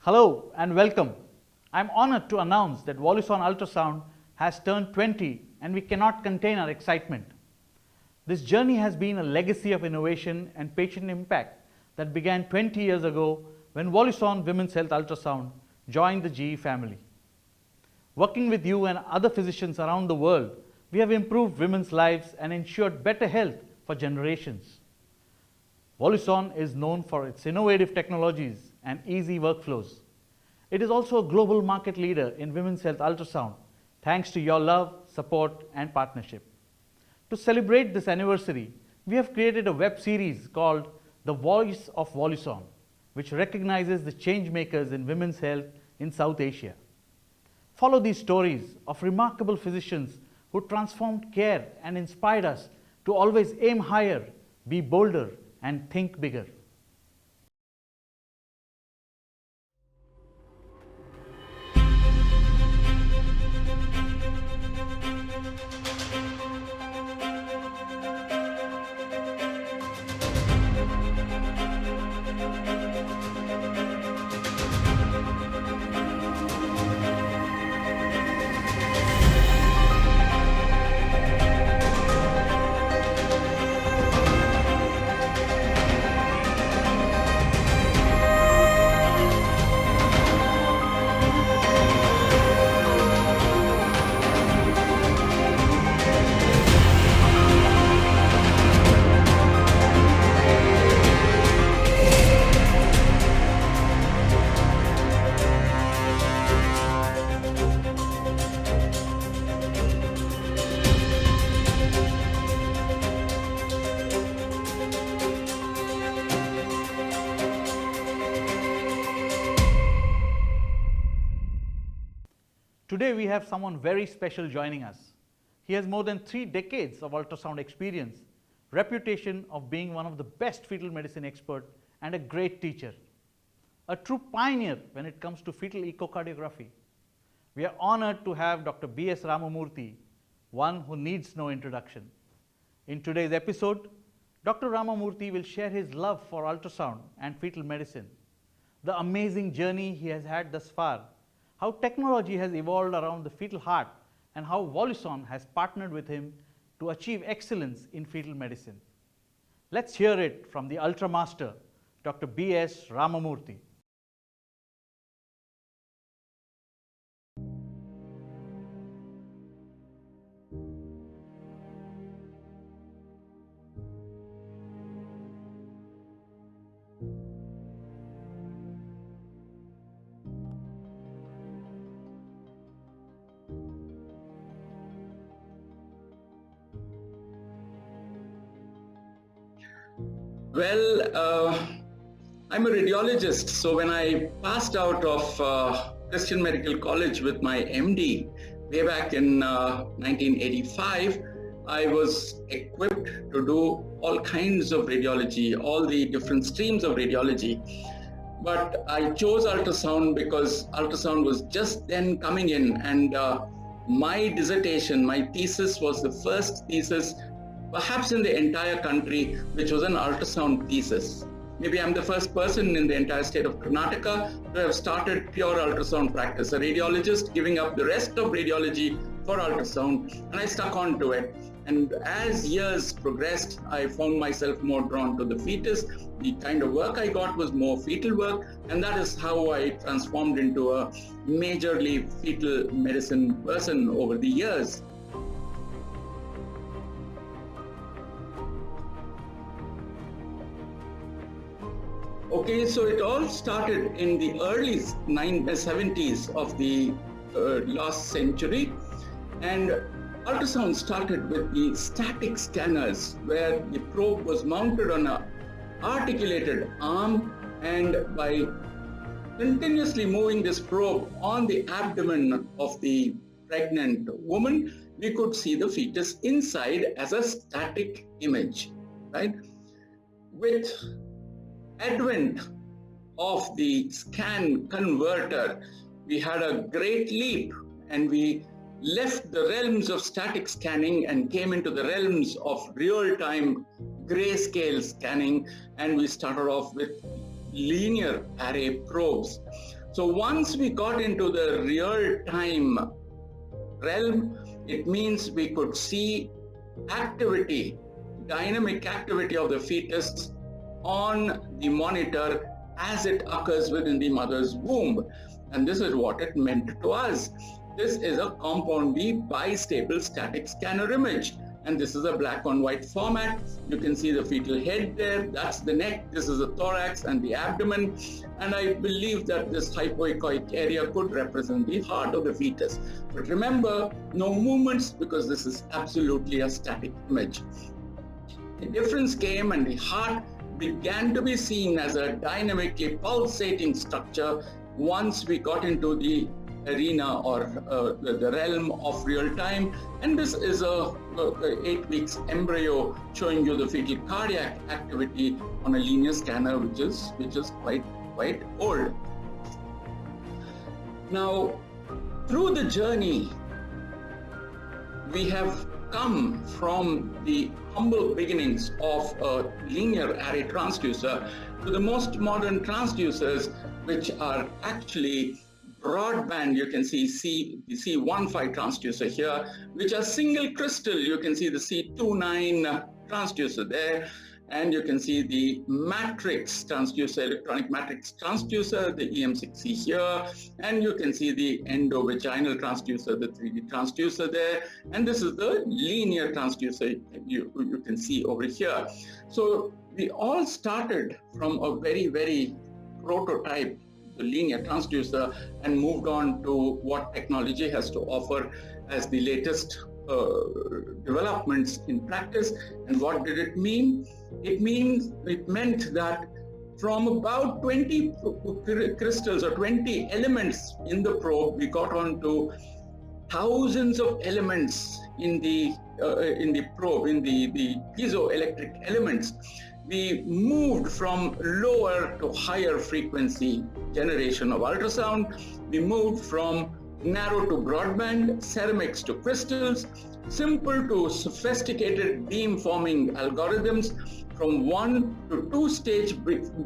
Hello and welcome. I am honored to announce that Voluson ultrasound has turned 20 and we cannot contain our excitement. This journey has been a legacy of innovation and patient impact that began 20 years ago when Voluson Women's Health Ultrasound joined the GE family. Working with you and other physicians around the world, we have improved women's lives and ensured better health for generations. Voluson is known for its innovative technologies and easy workflows. It is also a global market leader in women's health ultrasound, thanks to your love, support, and partnership. To celebrate this anniversary, we have created a web series called The Voice of Voluson, which recognizes the change makers in women's health in South Asia. Follow these stories of remarkable physicians who transformed care and inspired us to always aim higher, be bolder, and think bigger. Today we have someone very special joining us. He has more than 3 decades of ultrasound experience, reputation of being one of the best fetal medicine expert and a great teacher. A true pioneer when it comes to fetal echocardiography. We are honored to have Dr. B.S. Ramamurthy, one who needs no introduction. In today's episode, Dr. Ramamurthy will share his love for ultrasound and fetal medicine, the amazing journey he has had thus far, how technology has evolved around the fetal heart, and how Voluson has partnered with him to achieve excellence in fetal medicine. Let's hear it from the Ultra Master, Dr. B.S. Ramamurthy. Well, I'm a radiologist, so when I passed out of Christian Medical College with my MD way back in 1985, I was equipped to do all kinds of radiology, all the different streams of radiology. But I chose ultrasound because ultrasound was just then coming in, and my dissertation, my thesis was the first thesis perhaps in the entire country, which was an ultrasound thesis. Maybe I'm the first person in the entire state of Karnataka to have started pure ultrasound practice, a radiologist giving up the rest of radiology for ultrasound, and I stuck on to it. And as years progressed, I found myself more drawn to the fetus. The kind of work I got was more fetal work, and that is how I transformed into a majorly fetal medicine person over the years. Okay, so it all started in the early 70s of the last century, and ultrasound started with the static scanners, where the probe was mounted on an articulated arm, and by continuously moving this probe on the abdomen of the pregnant woman, we could see the fetus inside as a static image, right? With advent of the scan converter, we had a great leap, and we left the realms of static scanning and came into the realms of real-time grayscale scanning, and we started off with linear array probes. So once we got into the real-time realm, it means we could see activity, dynamic activity of the fetus on the monitor as it occurs within the mother's womb. And this is what it meant to us. This is a compound B bistable static scanner image. And this is a black on white format. You can see the fetal head there. That's the neck. This is the thorax and the abdomen. And I believe that this hypoechoic area could represent the heart of the fetus. But remember, no movements, because this is absolutely a static image. The difference came, and the heart began to be seen as a dynamically pulsating structure once we got into the arena or the realm of real time. And this is a 8 weeks embryo showing you the fetal cardiac activity on a linear scanner, which is quite old. Now, through the journey, we have come from the humble beginnings of a linear array transducer to the most modern transducers, which are actually broadband. You can see C15 transducer here, which are single crystal. You can see the C29 transducer there, and you can see the matrix transducer, electronic matrix transducer, the EM6C here, and you can see the endovaginal transducer, the 3D transducer there, and this is the linear transducer you can see over here. So we all started from a very, very prototype, the linear transducer, and moved on to what technology has to offer as the latest developments in practice. And what did it mean? It meant that from about 20 crystals or 20 elements in the probe, we got on to thousands of elements in the probe, in the piezoelectric elements. We moved from lower to higher frequency generation of ultrasound. We moved from narrow to broadband, ceramics to crystals, simple to sophisticated beam forming algorithms, from 1 to 2 stage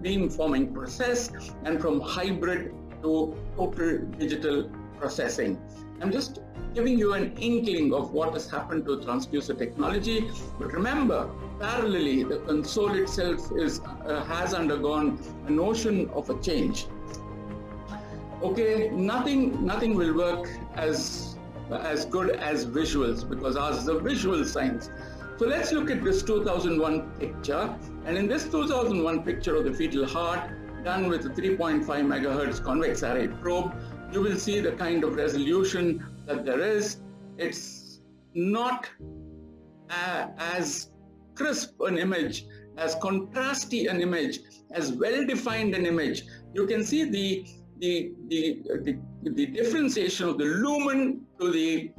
beam forming process, and from hybrid to total digital processing. I'm just giving you an inkling of what has happened to transducer technology. But remember, parallelly, the console itself has undergone a notion of a change. Okay, nothing will work as good as visuals, because ours is a visual science. So let's look at this 2001 picture. And in this 2001 picture of the fetal heart, done with a 3.5 megahertz convex array probe, you will see the kind of resolution that there is. It's not as crisp an image, as contrasty an image, as well-defined an image. You can see the differentiation of the lumen to the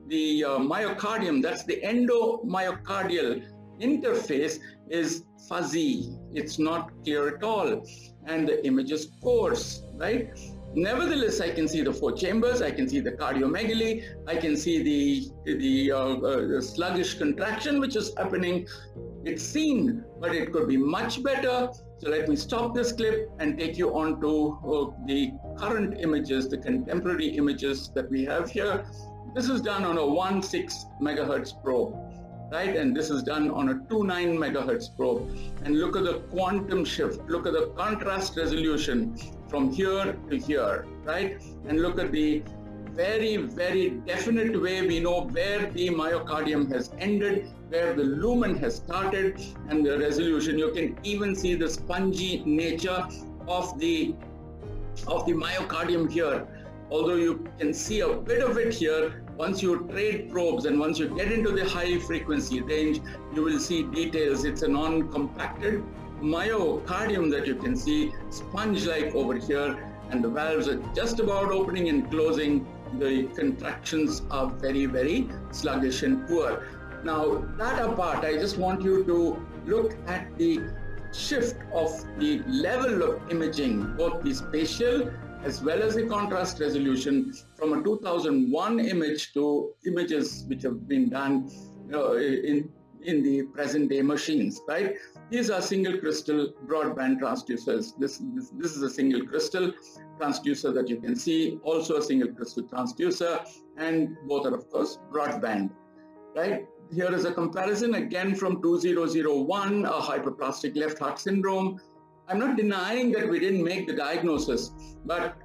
myocardium, that's the endomyocardial interface, is fuzzy. It's not clear at all. And the image is coarse, right? Nevertheless, I can see the 4 chambers, I can see the cardiomegaly, I can see the sluggish contraction which is happening. It's seen, but it could be much better. So let me stop this clip and take you on to the current images, the contemporary images that we have here. This is done on a 1.6 megahertz probe, right? And this is done on a 2.9 megahertz probe. And look at the quantum shift. Look at the contrast resolution from here to here, right? And look at the very, very definite way we know where the myocardium has ended, where the lumen has started, and the resolution. You can even see the spongy nature of the myocardium here. Although you can see a bit of it here, once you trade probes and once you get into the high frequency range, you will see details. It's a non-compacted myocardium that you can see, sponge-like over here, and the valves are just about opening and closing. The contractions are very, very sluggish and poor. Now, that apart, I just want you to look at the shift of the level of imaging, both the spatial as well as the contrast resolution, from a 2001 image to images which have been done in in the present day machines, right? These are single crystal broadband transducers. This is a single crystal transducer that you can see, also a single crystal transducer, and both are of course broadband, right? Here is a comparison again from 2001, a hyperplastic left heart syndrome. I'm not denying that we didn't make the diagnosis, but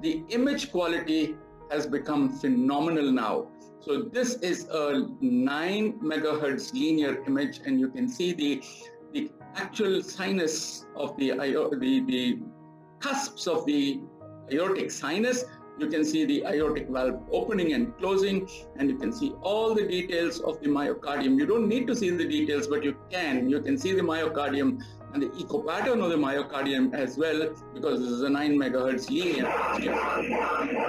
the image quality has become phenomenal now. So this is a 9 megahertz linear image, and you can see the actual sinus of the cusps of the aortic sinus. You can see the aortic valve opening and closing, and you can see all the details of the myocardium. You don't need to see the details, but you can. You can see the myocardium and the echo pattern of the myocardium as well, because this is a 9 megahertz linear.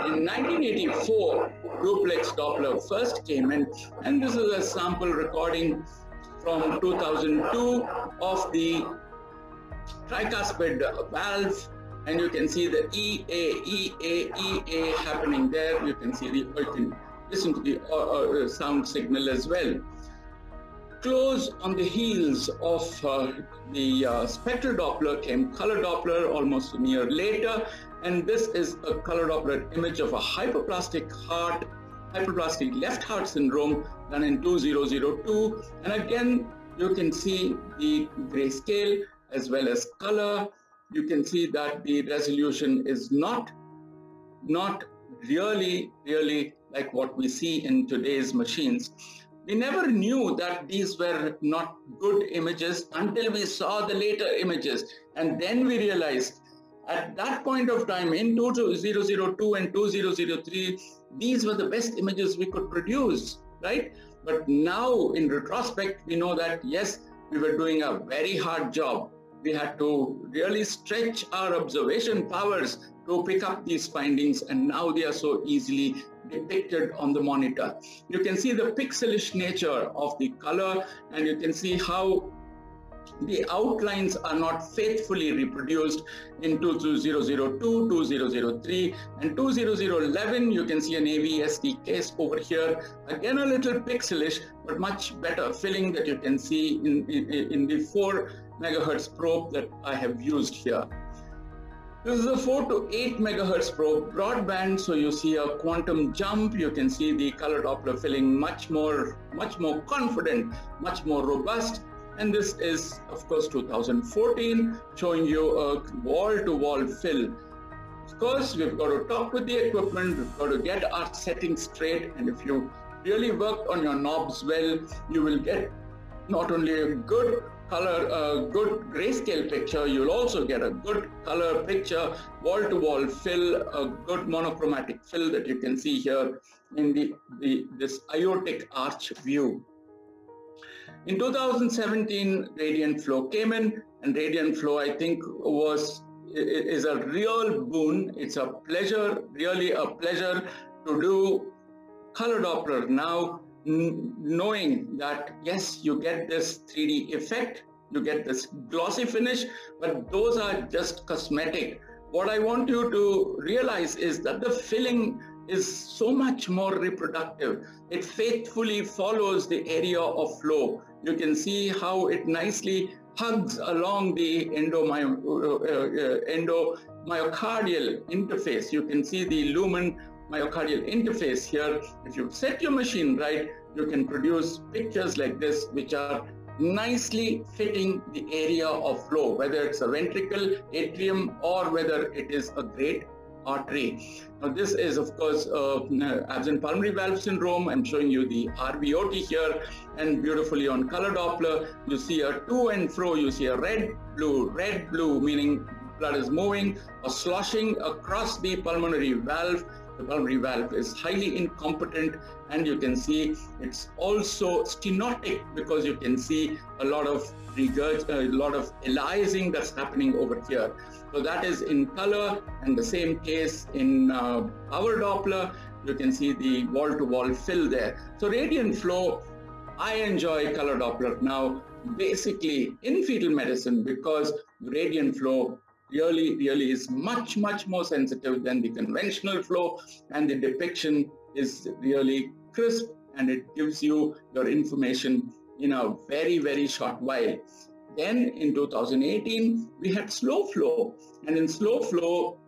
In 1984, duplex Doppler first came in, and this is a sample recording from 2002 of the tricuspid valve. And you can see the EA happening there. You can see you can listen to the sound signal as well. Close on the heels of the spectral Doppler came color Doppler almost a year later. And this is a color Doppler image of a hyperplastic heart, hyperplastic left heart syndrome done in 2002. And again, you can see the grayscale as well as color. You can see that the resolution is not really like what we see in today's machines. We never knew that these were not good images until we saw the later images. And then we realized at that point of time in 2002 and 2003, these were the best images we could produce, right? But now in retrospect, we know that yes, we were doing a very hard job. We had to really stretch our observation powers to pick up these findings, and now they are so easily depicted on the monitor. You can see the pixelish nature of the color, and you can see how the outlines are not faithfully reproduced in 2002, 2003, and 2011. You can see an AVSD case over here. Again, a little pixelish, but much better filling that you can see in the 4 megahertz probe that I have used here. This is a 4 to 8 megahertz probe broadband, so you see a quantum jump. You can see the color Doppler filling much more confident, much more robust. And this is, of course, 2014, showing you a wall-to-wall fill. Of course, we've got to talk with the equipment, we've got to get our settings straight, and if you really work on your knobs well, you will get not only a good color, a good grayscale picture, you'll also get a good color picture, wall-to-wall fill, a good monochromatic fill that you can see here in this aortic arch view. In 2017, Radiant Flow came in, and Radiant Flow, I think, is a real boon. It's a pleasure, really a pleasure to do color Doppler now, knowing that, yes, you get this 3D effect, you get this glossy finish, but those are just cosmetic. What I want you to realize is that the filling is so much more reproductive. It faithfully follows the area of flow. You can see how it nicely hugs along the endomyocardial interface. You can see the lumen myocardial interface here. If you set your machine right, you can produce pictures like this, which are nicely fitting the area of flow, whether it's a ventricle, atrium, or whether it is a great artery. Now this is, of course, absent pulmonary valve syndrome. I'm showing you the RVOT here, and beautifully on color Doppler, you see a to and fro. You see a red, blue, meaning blood is moving or sloshing across the pulmonary valve. The pulmonary valve is highly incompetent, and you can see it's also stenotic because you can see a lot of elysing that's happening over here. So that is in color, and the same case in power Doppler. You can see the wall-to-wall fill there. So Radiant Flow, I enjoy color Doppler now, basically in fetal medicine, because Radiant Flow really is much more sensitive than the conventional flow, and the depiction is really crisp and it gives you your information in a very, very short while. Then in 2018, we had slow flow, and in slow flow,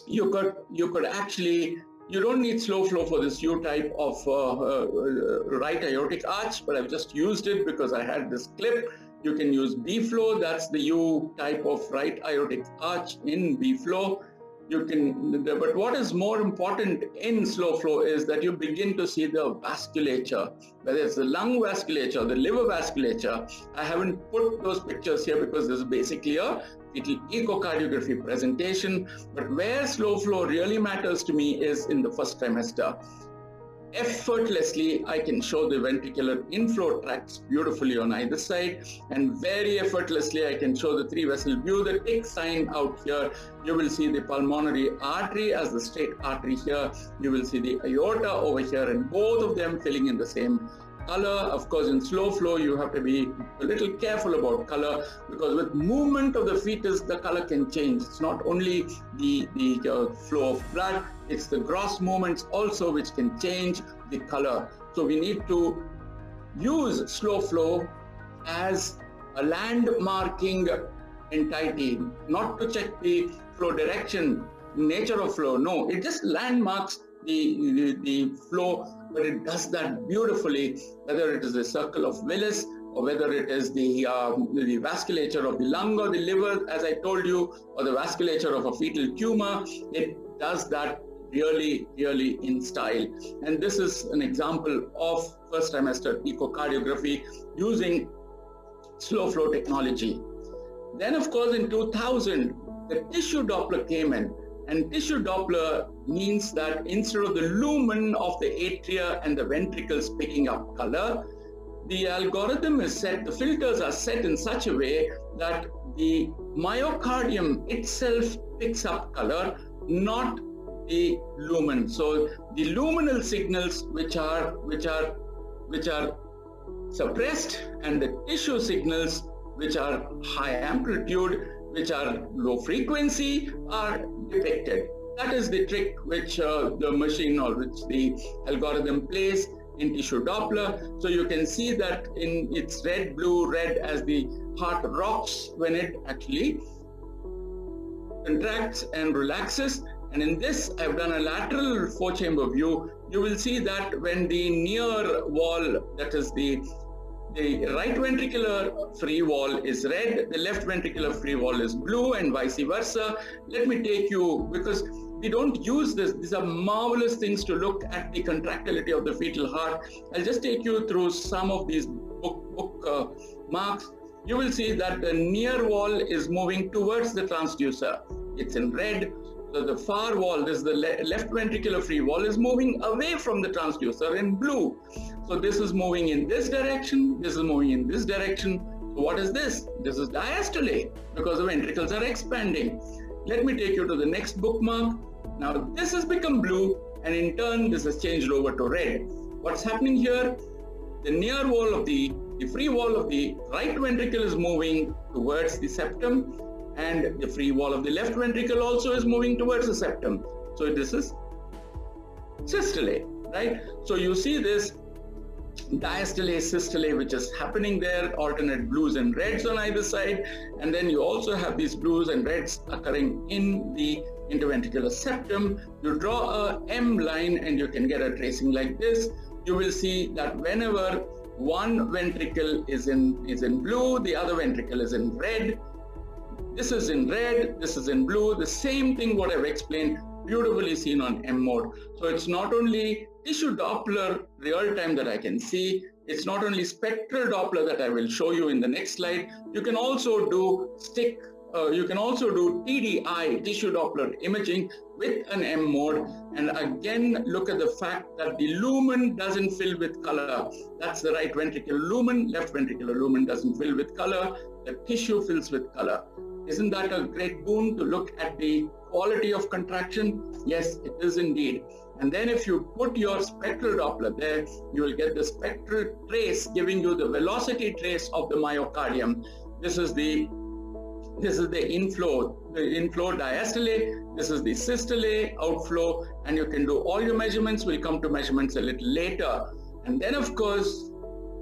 you could actually, you don't need slow flow for this U type of right aortic arch, but I've just used it because I had this clip. You can use B flow, that's the U type of right aortic arch in B flow. You can, but what is more important in slow flow is that you begin to see the vasculature, whether it's the lung vasculature, the liver vasculature. I haven't put those pictures here because this is basically a fetal echocardiography presentation. But where slow flow really matters to me is in the first trimester. Effortlessly, I can show the ventricular inflow tracts beautifully on either side, and very effortlessly, I can show the three vessel view. The tick sign out here, you will see the pulmonary artery as the straight artery here. You will see the aorta over here, and both of them filling in the same color. Of course, in slow flow, you have to be a little careful about color, because with movement of the fetus, the color can change. It's not only the flow of blood, it's the gross movements also which can change the color. So we need to use slow flow as a landmarking entity, not to check the flow direction, nature of flow. No, it just landmarks the flow, but it does that beautifully, whether it is the circle of Willis or whether it is the vasculature of the lung or the liver, as I told you, or the vasculature of a fetal tumor. It does that really, really in style. And this is an example of first trimester echocardiography using slow flow technology. Then, of course, in 2000, the tissue Doppler came in. And tissue Doppler means that instead of the lumen of the atria and the ventricles picking up color, the algorithm is set, the filters are set in such a way that the myocardium itself picks up color, not the lumen. So the luminal signals which are suppressed, and the tissue signals which are high amplitude, which are low frequency, are depicted. That is the trick which the machine or which the algorithm plays in tissue Doppler. So you can see that in its red, blue, red as the heart rocks when it actually contracts and relaxes. And in this, I've done a lateral four-chamber view. You will see that when the near wall, that is the right ventricular free wall is red, the left ventricular free wall is blue, and vice versa. Let me take you, because we don't use this, these are marvelous things to look at the contractility of the fetal heart. I'll just take you through some of these book marks. You will see that the near wall is moving towards the transducer. It's in red. So the far wall, this is the left ventricular free wall, is moving away from the transducer in blue. So this is moving in this direction, this is moving in this direction. So what is this? This is diastole, because the ventricles are expanding. Let me take you to the next bookmark. Now this has become blue, and in turn this has changed over to red. What's happening here? The near wall of the free wall of the right ventricle is moving towards the septum, and the free wall of the left ventricle also is moving towards the septum. So this is systole, right? So you see this diastole, systole, which is happening there, alternate blues and reds on either side. And then you also have these blues and reds occurring in the interventricular septum. You draw a M line and you can get a tracing like this. You will see that whenever one ventricle is in blue, the other ventricle is in red. This is in red, this is in blue. The same thing what I've explained, beautifully seen on M mode. So it's not only tissue Doppler real time that I can see, it's not only spectral Doppler that I will show you in the next slide. You can also do TDI, tissue Doppler imaging with an M mode. And again, look at the fact that the lumen doesn't fill with color. That's the right ventricular lumen, left ventricular lumen doesn't fill with color. The tissue fills with color. Isn't that a great boon to look at the quality of contraction? Yes, it is indeed. And then if you put your spectral Doppler there, you will get the spectral trace giving you the velocity trace of the myocardium. This is the inflow diastole, this is the systole, outflow, and you can do all your measurements. We'll come to measurements a little later. And then, of course,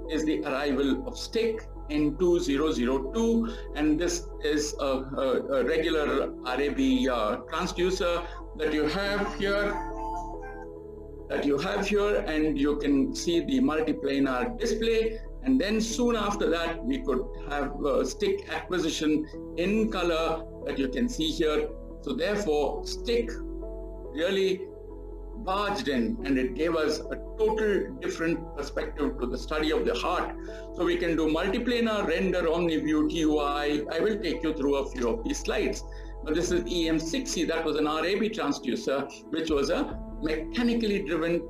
is the arrival of stick in 2002, and this is a regular RAB transducer that you have here. And you can see the multiplanar display. And then soon after that, we could have stick acquisition in color that you can see here. So therefore, stick really barged in, and it gave us a total different perspective to the study of the heart. So we can do multiplanar, render, omniview, TUI. I will take you through a few of these slides. But this is EM6C, that was an RAB transducer, which was a mechanically driven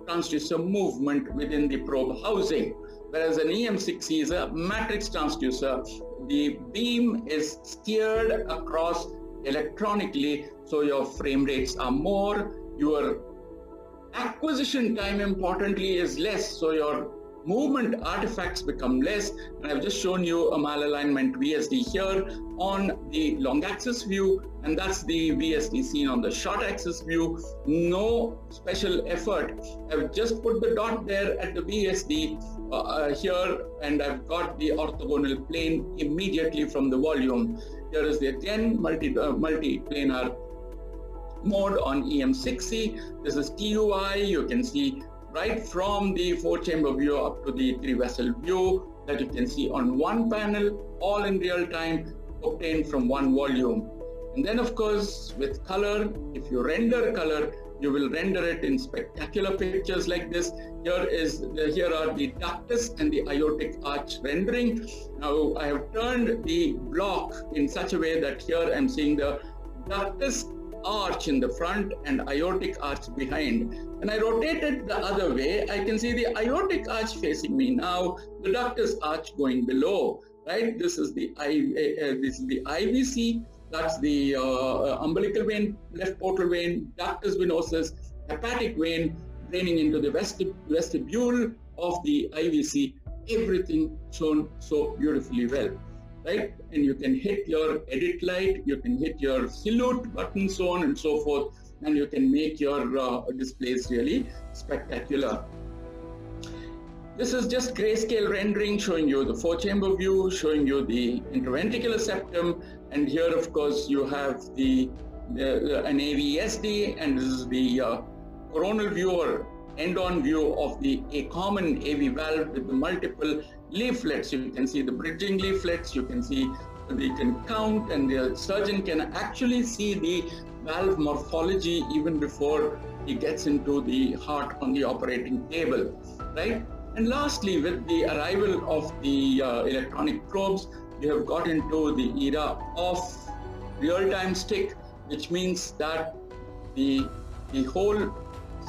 transducer movement within the probe housing. Whereas an EM6C is a matrix transducer. The beam is steered across electronically, so your frame rates are more, your acquisition time importantly is less, so your movement artifacts become less. And I've just shown you a malalignment VSD here on the long axis view, and that's the VSD seen on the short axis view. No special effort. I've just put the dot there at the VSD here, and I've got the orthogonal plane immediately from the volume. Here is the again multi-planar mode on EM6C. This is TUI. You can see right from the 4-chamber view up to the 3-vessel view that you can see on one panel, all in real time, obtained from one volume. And then, of course, with color, if you render color, you will render it in spectacular pictures like this. Here are the ductus and the aortic arch rendering. Now, I have turned the block in such a way that here I'm seeing the ductus arch in the front and aortic arch behind. When I rotate it the other way, I can see the aortic arch facing me now, the ductus arch going below. Right? This is the IVC. That's the umbilical vein, left portal vein, ductus venosus, hepatic vein draining into the vestibule of the IVC. Everything shown so beautifully well. Right? And you can hit your edit light, you can hit your salute button, so on and so forth, and you can make your displays really spectacular. This is just grayscale rendering showing you the 4-chamber view, showing you the interventricular septum, and here of course you have an AVSD, and this is the coronal view or end-on view of a common AV valve with the multiple leaflets. You can see the bridging leaflets, you can count, and the surgeon can actually see the valve morphology even before he gets into the heart on the operating table, right? And lastly, with the arrival of the electronic probes, you have got into the era of real-time stick, which means that the whole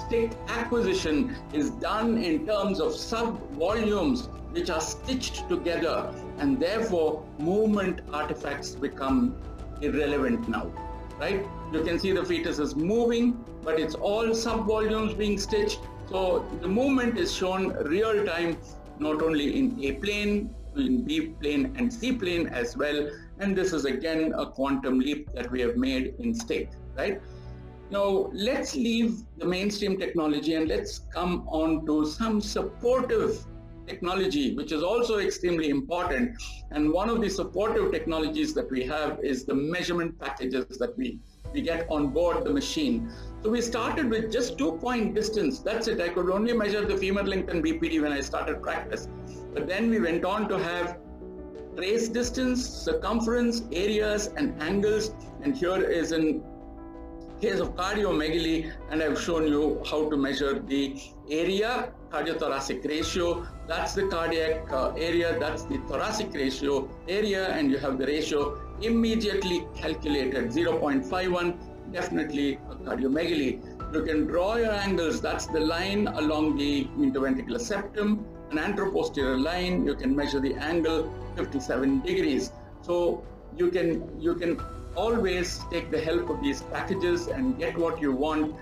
stick acquisition is done in terms of sub-volumes which are stitched together, and therefore movement artifacts become irrelevant now, right? You can see the fetus is moving, but it's all sub-volumes being stitched. So the movement is shown real time, not only in A plane, in B plane and C plane as well. And this is again a quantum leap that we have made in stick, right? Now let's leave the mainstream technology and let's come on to some supportive technology, which is also extremely important. And one of the supportive technologies that we have is the measurement packages that we get on board the machine. So we started with just 2-point distance. That's it. I could only measure the femur length and BPD when I started practice. But then we went on to have trace distance, circumference, areas, and angles. And here is in case of cardiomegaly, and I've shown you how to measure the area, cardiothoracic ratio. That's the cardiac area, that's the thoracic ratio area, and you have the ratio immediately calculated, 0.51, definitely a cardiomegaly. You can draw your angles, that's the line along the interventricular septum, an anteroposterior line. You can measure the angle 57 degrees. So you can always take the help of these packages and get what you want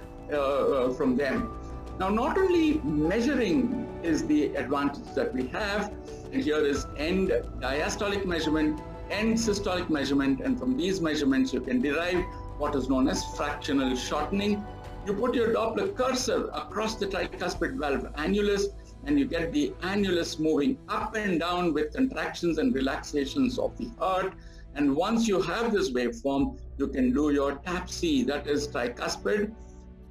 from them. Now, not only measuring is the advantage that we have, and here is end diastolic measurement, end systolic measurement, and from these measurements you can derive what is known as fractional shortening. You put your Doppler cursor across the tricuspid valve annulus, and you get the annulus moving up and down with contractions and relaxations of the heart. And once you have this waveform, you can do your TAPC, that is tricuspid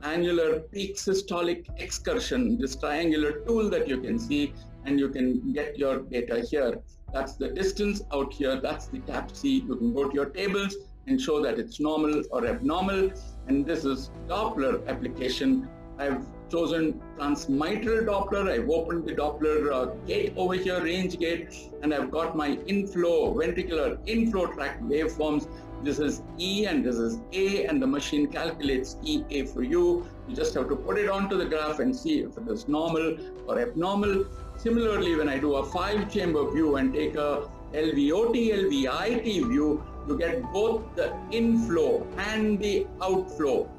annular peak systolic excursion, this triangular tool that you can see, and you can get your data here. That's the distance out here, that's the TAPC. You can go to your tables and show that it's normal or abnormal. And this is Doppler application. I've chosen transmitral Doppler. I've opened the Doppler gate over here, range gate, and I've got my inflow, ventricular inflow tract waveforms. This is E and this is A, and the machine calculates EA for you. You just have to put it onto the graph and see if it is normal or abnormal. Similarly, when I do a 5-chamber view and take a LVOT, LVIT view, you get both the inflow and the outflow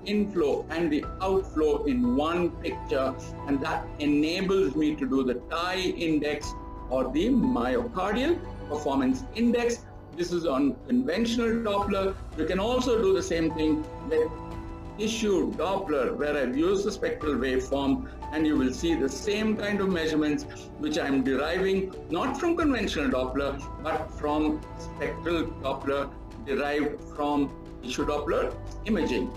in one picture, and that enables me to do the TI index or the myocardial performance index. This is on conventional Doppler. You can also do the same thing with tissue Doppler, where I've used the spectral waveform, and you will see the same kind of measurements which I'm deriving not from conventional Doppler but from spectral Doppler derived from tissue Doppler imaging.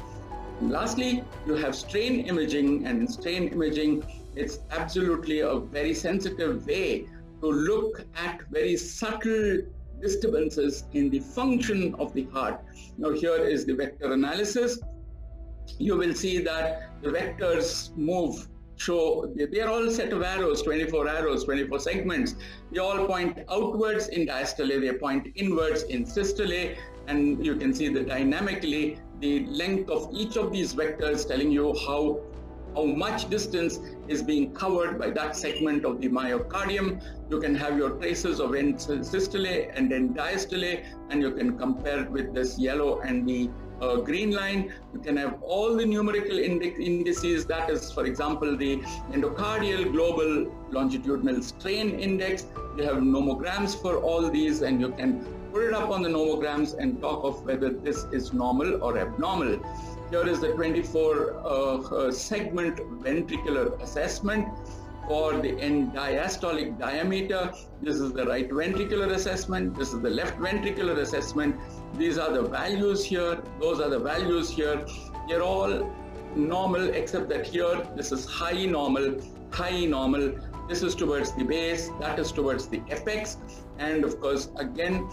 And lastly, you have strain imaging, and in strain imaging, it's absolutely a very sensitive way to look at very subtle disturbances in the function of the heart. Now here is the vector analysis. You will see that the vectors move, they're all a set of arrows, 24 segments. They all point outwards in diastole, they point inwards in systole, and you can see that dynamically the length of each of these vectors telling you how much distance is being covered by that segment of the myocardium. You can have your traces of end systole and then diastole, and you can compare it with this yellow and the green line. You can have all the numerical indices, that is, for example, the endocardial global longitudinal strain index. You have nomograms for all these, and you can put it up on the nomograms and talk of whether this is normal or abnormal. Here is the 24 segment ventricular assessment for the end diastolic diameter. This is the right ventricular assessment. This is the left ventricular assessment. These are the values here. Those are the values here. They're all normal, except that here, this is high normal, high normal. This is towards the base. That is towards the apex. And of course, again,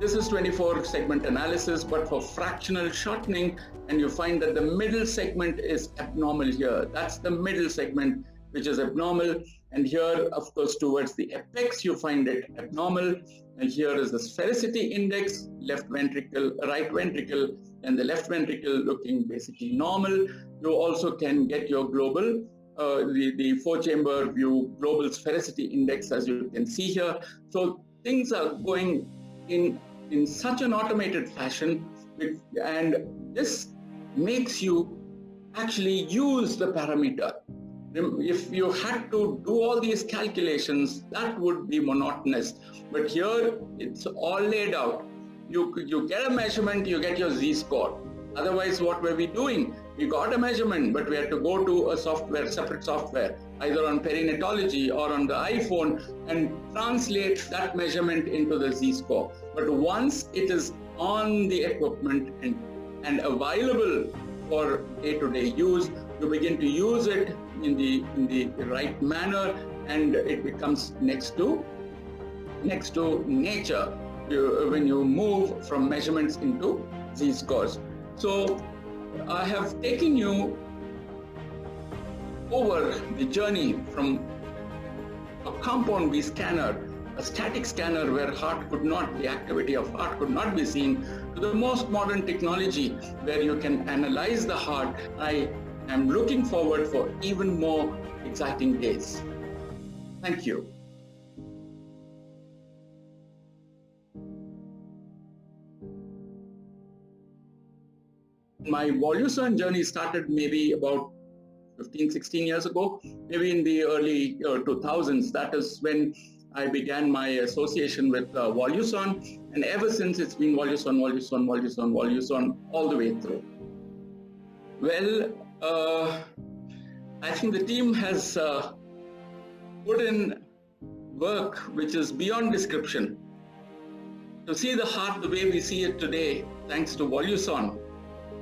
this is 24 segment analysis, but for fractional shortening, and you find that the middle segment is abnormal here. That's the middle segment which is abnormal. And here, of course, towards the apex, you find it abnormal. And here is the sphericity index, left ventricle, right ventricle, and the left ventricle looking basically normal. You also can get your global, the 4-chamber view global sphericity index, as you can see here. So things are going in such an automated fashion, and this makes you actually use the parameter. If you had to do all these calculations, that would be monotonous. But here, it's all laid out. You get a measurement, you get your z-score. Otherwise, what were we doing? We got a measurement, but we had to go to a software, separate software, either on perinatology or on the iPhone, and translate that measurement into the z-score. But once it is on the equipment and available for day-to-day use, you begin to use it in the right manner, and it becomes next to nature when you move from measurements into z-scores. So I have taken you over the journey from a compound B scanner, a static scanner where the activity of heart could not be seen, to the most modern technology where you can analyze the heart. I am looking forward for even more exciting days. Thank you. My Voluson journey started maybe about 15, 16 years ago, maybe in the early 2000s. That is when I began my association with Voluson, and ever since it's been Voluson all the way through. Well, I think the team has put in work which is beyond description. To see the heart the way we see it today, thanks to Voluson,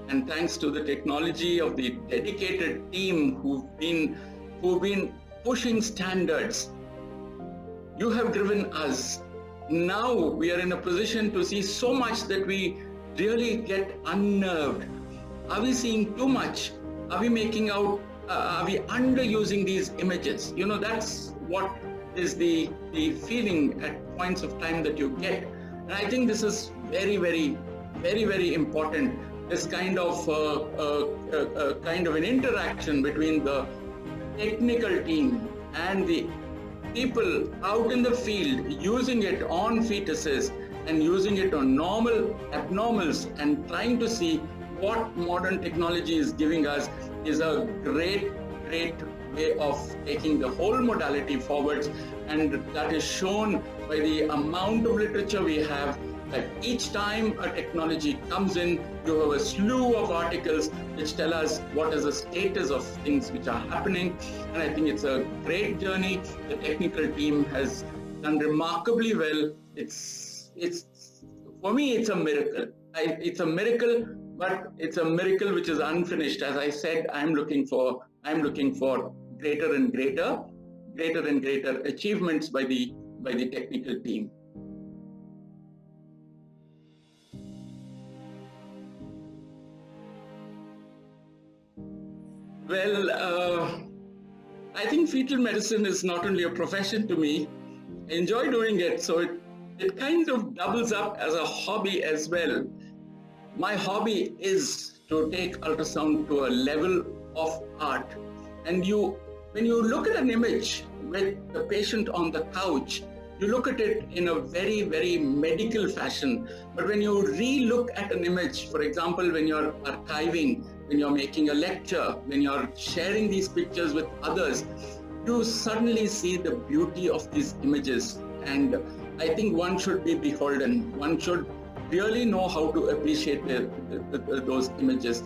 and thanks to the technology of the dedicated team who've been pushing standards. You have driven us. Now we are in a position to see so much that we really get unnerved. Are we seeing too much? Are we making out, are we underusing these images? You know, that's what is the feeling at points of time that you get. And I think this is very, very, very, very important. This kind of an interaction between the technical team and the people out in the field using it on fetuses and using it on normal abnormals and trying to see what modern technology is giving us is a great way of taking the whole modality forwards, and that is shown by the amount of literature we have, that each time a technology comes in, you have a slew of articles which tell us what is the status of things which are happening. And I think it's a great journey. The technical team has done remarkably well. It's for me, it's a miracle. It's a miracle, but it's a miracle which is unfinished. As I said, I'm looking for greater and greater achievements by the technical team. Well, I think fetal medicine is not only a profession to me. I enjoy doing it, so it kind of doubles up as a hobby as well. My hobby is to take ultrasound to a level of art. And when you look at an image with the patient on the couch, you look at it in a very, very medical fashion. But when you re-look at an image, for example, when you're archiving, when you're making a lecture, when you're sharing these pictures with others, you suddenly see the beauty of these images. And I think one should be beholden. One should really know how to appreciate those images.